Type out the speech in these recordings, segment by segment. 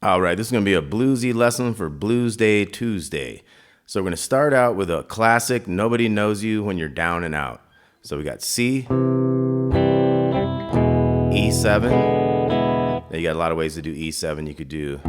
All right, this is going to be a bluesy lesson for Bluesday Tuesday. So we're going to start out with a classic, Nobody Knows You When You're Down and Out. So we got C, E7. Now you got a lot of ways to do E7. You could do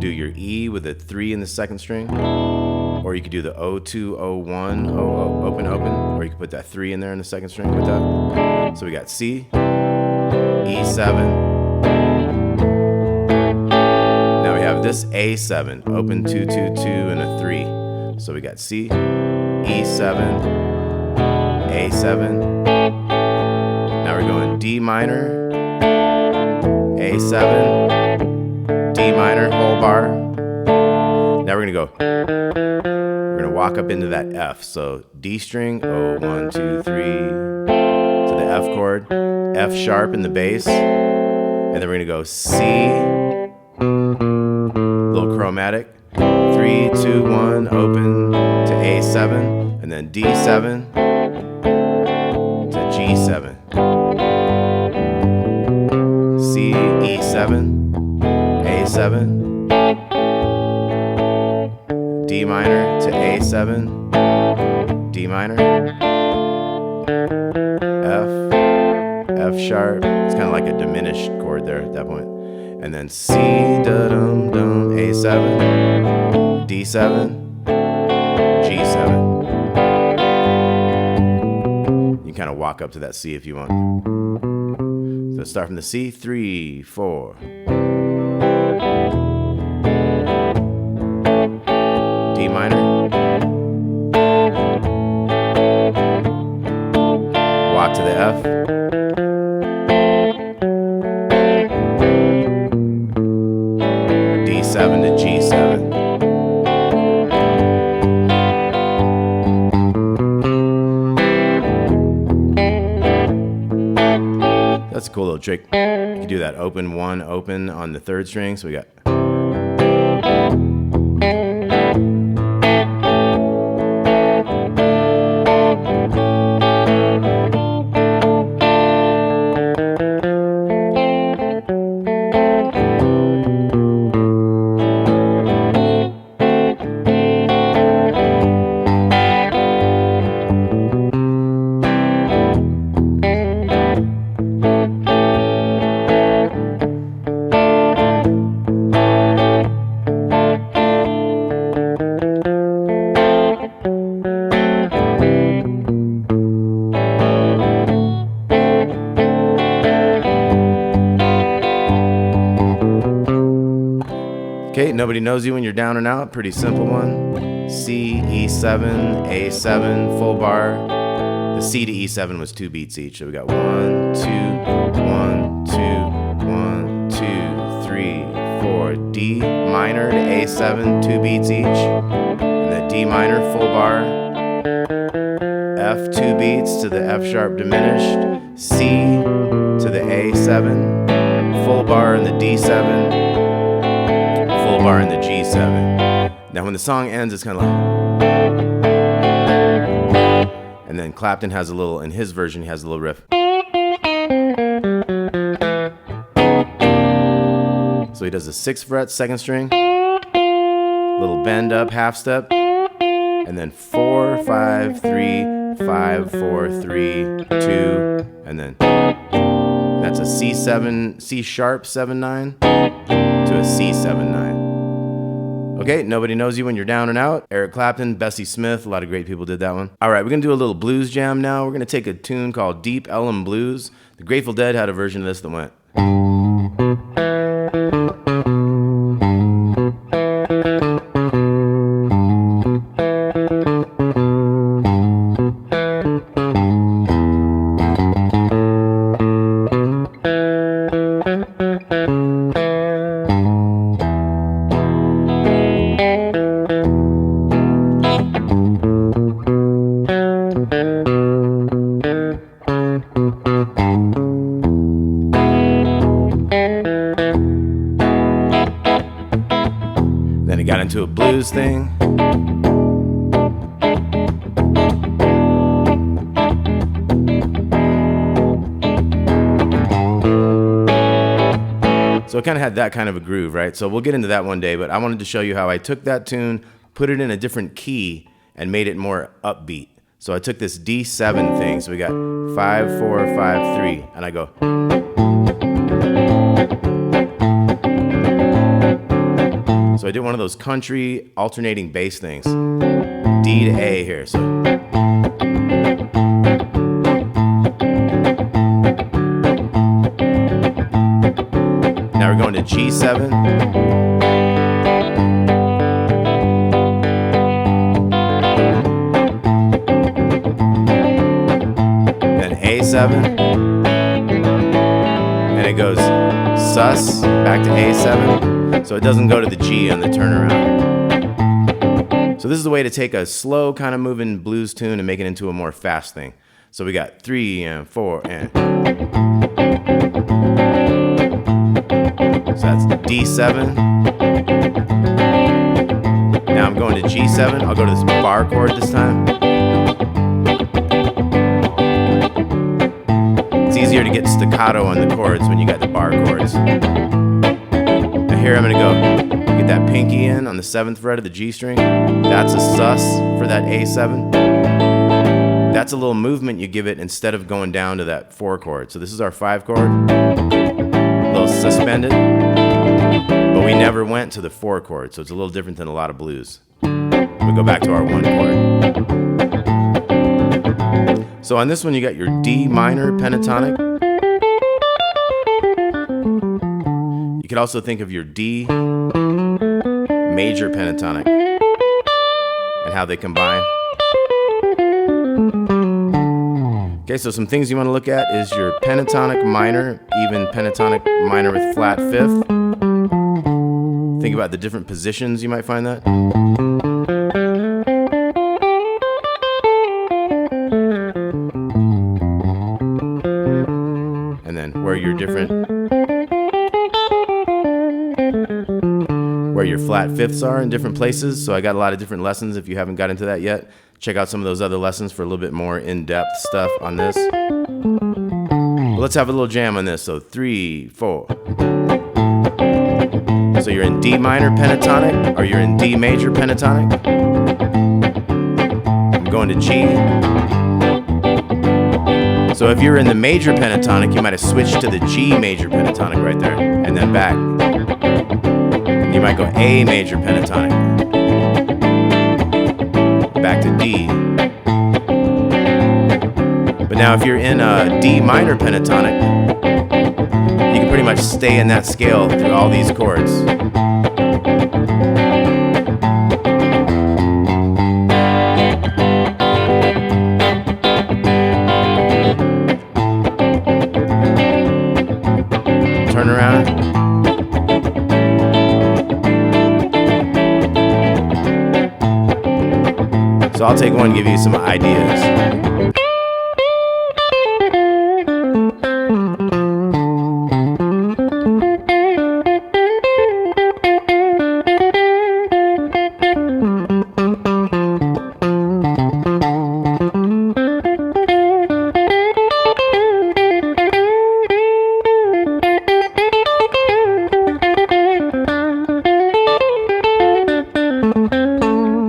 your E with a 3 in the second string, or you could do the O2, O1, open, or you could put that 3 in there in the second string with that. So we got C, E7. Now we have this A7, open 2, 2, 2, and a 3. So we got C, E7, A7. Now we're going D minor, A7, D minor, whole bar. Now we're gonna walk up into that F. So D string, O, 1, 2, 3, to the F chord, F sharp in the bass, and then we're gonna go C, little chromatic, 3, 2, 1, open to A7, and then D7 to G7. C, E7, A7, D minor to A7, D minor, F sharp. It's kind of like a diminished chord there at that point. And then C, da-dum-dum, A7, D7, G7. You can kind of walk up to that C if you want. So let's start from the C, 3, 4. D minor. Walk to the F. D7 to G7. That's a cool little trick. You can do that open 1, open on the 3rd string. So we got. Okay, Nobody Knows You When You're Down and Out. Pretty simple one. C, E7, A7, full bar. The C to E7 was 2 beats each. So we got 1, 2, 1, 2, 1, 2, 3, 4. D minor to A7, 2 beats each. And the D minor, full bar. F, 2 beats to the F sharp diminished. C to the A7, full bar in the D7. Full bar in the G7. Now when the song ends, it's kind of like, and then Clapton has a little, in his version, he has a little riff. So he does a 6th fret, 2nd string, little bend up, half step, and then 4, 5, 3, 5, 4, 3, 2, and then that's a C7, C sharp 7/9 to a C7/9. Okay, Nobody Knows You When You're Down and Out. Eric Clapton, Bessie Smith, a lot of great people did that one. All right, we're gonna do a little blues jam now. We're gonna take a tune called Deep Elem Blues. The Grateful Dead had a version of this that went. Then it got into a blues thing. kind of had that kind of a groove, right? So we'll get into that one day, but I wanted to show you how I took that tune, put it in a different key, and made it more upbeat. So I took this D7 thing. So we got 5, 4, 5, 3, and I go. So I did one of those country alternating bass things. D to A here. So now we're going to G7. Then A7. And it goes sus back to A7. So it doesn't go to the G on the turnaround. So this is the way to take a slow kind of moving blues tune and make it into a more fast thing. So we got 3 and 4 and. So that's D7. Now I'm going to G7. I'll go to this bar chord this time. It's easier to get staccato on the chords when you got the bar chords. Now here I'm going to go get that pinky in on the 7th fret of the G string. That's a sus for that A7. That's a little movement you give it instead of going down to that 4 chord. So this is our 5 chord. A little suspended. But we never went to the 4 chord, so it's a little different than a lot of blues. We go back to our 1 chord. So on this one you got your D minor pentatonic. You could also think of your D major pentatonic and how they combine. Okay, so some things you want to look at is your pentatonic minor, even pentatonic minor with flat 5th. Think about the different positions you might find that. And then where your flat 5ths are in different places. So I got a lot of different lessons. If you haven't got into that yet, check out some of those other lessons for a little bit more in-depth stuff on this. But let's have a little jam on this. So 3, 4. So you're in D minor pentatonic or you're in D major pentatonic. I'm going to G. So if you're in the major pentatonic, you might have switched to the G major pentatonic right there and then back. You might go A major pentatonic, back to D. But now if you're in a D minor pentatonic, you can pretty much stay in that scale through all these chords. Turn around. So I'll take one and give you some ideas.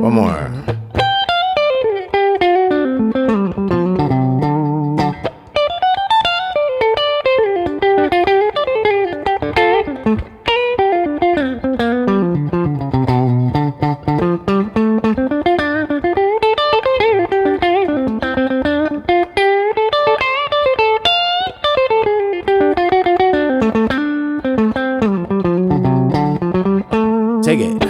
One more. Take it.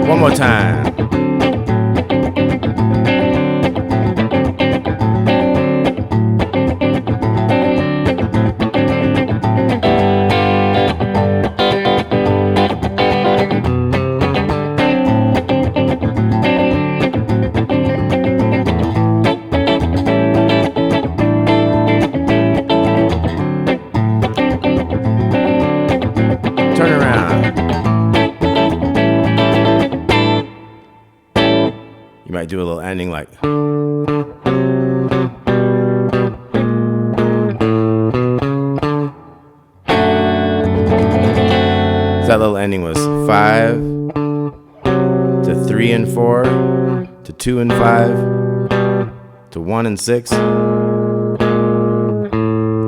One more time. You might do a little ending like. So that little ending was 5 to 3 and 4 to 2 and 5 to 1 and 6 to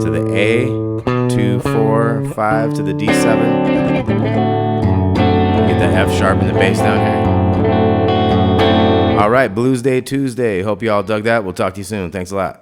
the A, 2, 4, 5 to the D7. Get that F sharp in the bass down here. All right, Bluesday Tuesday. Hope you all dug that. We'll talk to you soon. Thanks a lot.